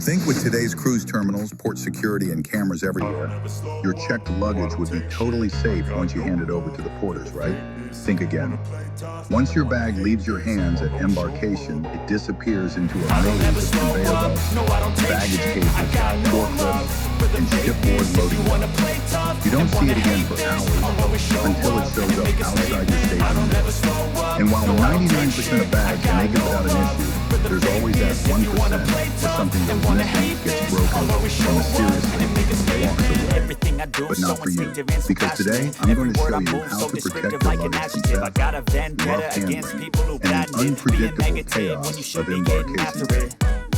Think with today's cruise terminals, port security, and cameras everywhere, your checked luggage would be totally safe once you hand it over to the porters, right? Think again. Once your bag leaves your hands at embarkation, it disappears into a maze of conveyor belts, baggage cases, forklifts, and shipboard loading docks. You don't see it again for hours until it shows up outside your station. And while 99% of bags make it without an issue, there's always that 1% where something goes missing, gets broken, or mysteriously walks away. But not for you, because today I'm going to show you how to protect your luggage from theft, rough handling, and the unpredictable chaos of embarkation,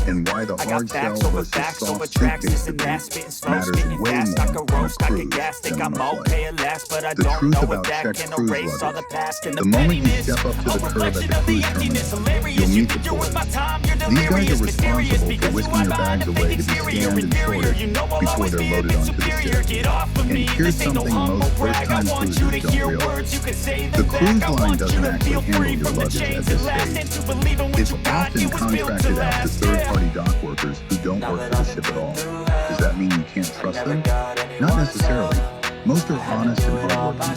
and why the hard shell versus soft suitcase debate matters way more on a cruise than on a flight. The truth about checked cruise luggage. The moment you step up to the curb at the cruise terminal, you'll meet the porters. These guys are responsible for whisking your bags away to be scanned and sorted before they're loaded onto the ship. And here's something most first-time cruisers don't realize. The cruise line doesn't actually handle your luggage at this stage. It's often contracted out to third-party dock workers who don't work for the ship at all. Does that mean you can't trust them? Not necessarily. Most are honest and hardworking,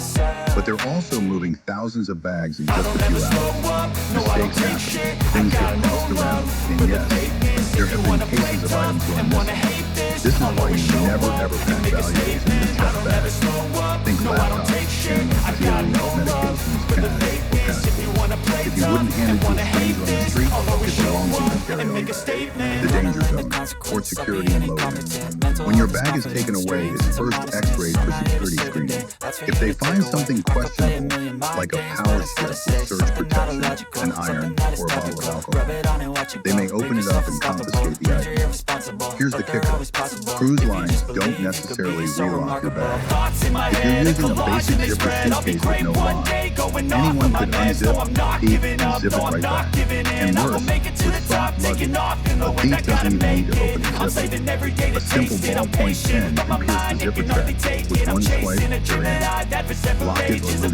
but they're also moving thousands of bags in just a few hours. Mistakes happen, things get tossed around, and yes, there have been cases of items going missing. This is why you never ever pack valuables in your check bag. Think laptops, cameras, jewelry, medications, cash, or passports. If you wouldn't hand it to a stranger on the street, it belongs in your carry-on bag. The danger zone, port security and loading. When your bag is taken away, it's first x-rayed for security screening. If they find something questionable, like a power strip with surge protection, an iron, or a bottle of alcohol, they may open it up and confiscate the item. Here's the kicker. Cruise lines don't necessarily relock your bag. If you're using a basic zipper suitcase with no lock, anyone could unzip, peek, and zip it right back. And worse, with soft luggage, a thief doesn't even need to open the zipper. A simple ballpoint pen can pierce the zipper track. With one swipe, you're in. Lock it or lose it.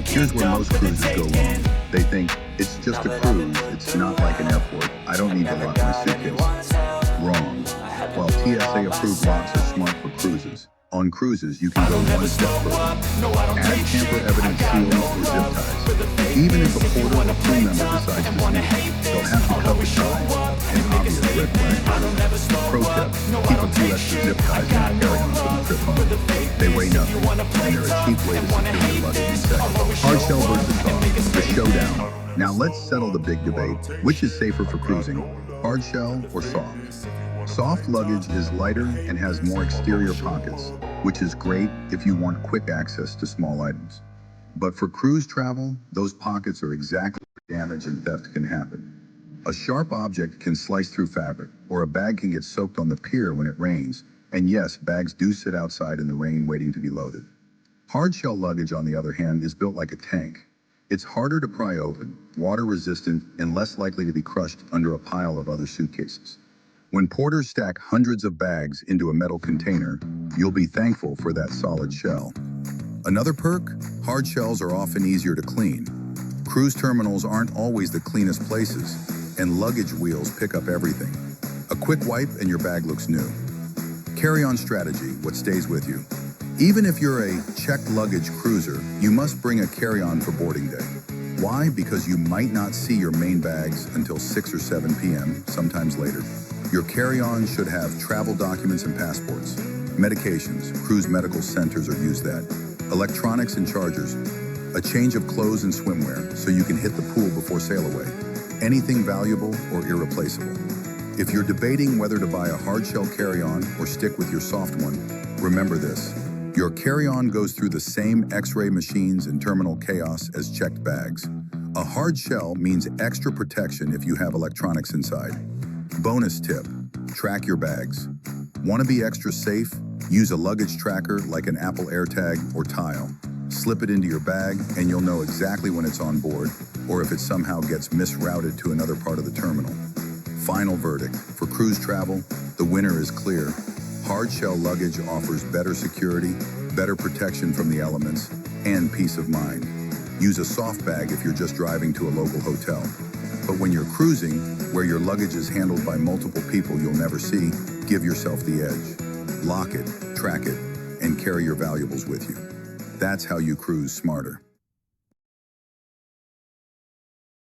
Here's where most cruisers go wrong. They think, it's just a cruise, it's not like an airport, I don't need to lock my suitcase. Wrong. While TSA-approved locks are smart for cruises, on cruises you can go one step further. Add tamper-evident seals or zip ties. Even if a porter or crew member decides to sneak, they'll have to cut the tie, an obvious red flag. Pro tip, keep a few extra zip ties in your carry-on for the trip home. They weigh nothing, and they're a cheap way to secure your luggage in seconds. Hard shell versus soft, the showdown. Now let's settle the big debate. Which is safer for cruising, hard shell or soft? Soft luggage is lighter and has more exterior pockets, which is great if you want quick access to small items. But for cruise travel, those pockets are exactly where damage and theft can happen. A sharp object can slice through fabric, or a bag can get soaked on the pier when it rains. And yes, bags do sit outside in the rain waiting to be loaded. Hard shell luggage, on the other hand, is built like a tank. It's harder to pry open, water resistant, and less likely to be crushed under a pile of other suitcases. When porters stack hundreds of bags into a metal container, you'll be thankful for that solid shell. Another perk, hard shells are often easier to clean. Cruise terminals aren't always the cleanest places, and luggage wheels pick up everything. A quick wipe and your bag looks new. Carry-on strategy, what stays with you. Even if you're a checked luggage cruiser, you must bring a carry-on for boarding day. Why? Because you might not see your main bags until 6 or 7 p.m., sometimes later. Your carry-on should have travel documents and passports. Medications, cruise medical centers use that. Electronics and chargers. A change of clothes and swimwear so you can hit the pool before sail away. Anything valuable or irreplaceable. If you're debating whether to buy a hard-shell carry-on or stick with your soft one, remember this. Your carry-on goes through the same X-ray machines and terminal chaos as checked bags. A hard shell means extra protection if you have electronics inside. Bonus tip, track your bags. Want to be extra safe? Use a luggage tracker like an Apple AirTag or Tile. Slip it into your bag and you'll know exactly when it's on board, or if it somehow gets misrouted to another part of the terminal. Final verdict, for cruise travel, the winner is clear. Hard shell luggage offers better security, better protection from the elements, and peace of mind. Use a soft bag if you're just driving to a local hotel. But when you're cruising, where your luggage is handled by multiple people you'll never see, give yourself the edge. Lock it, track it, and carry your valuables with you. That's how you cruise smarter.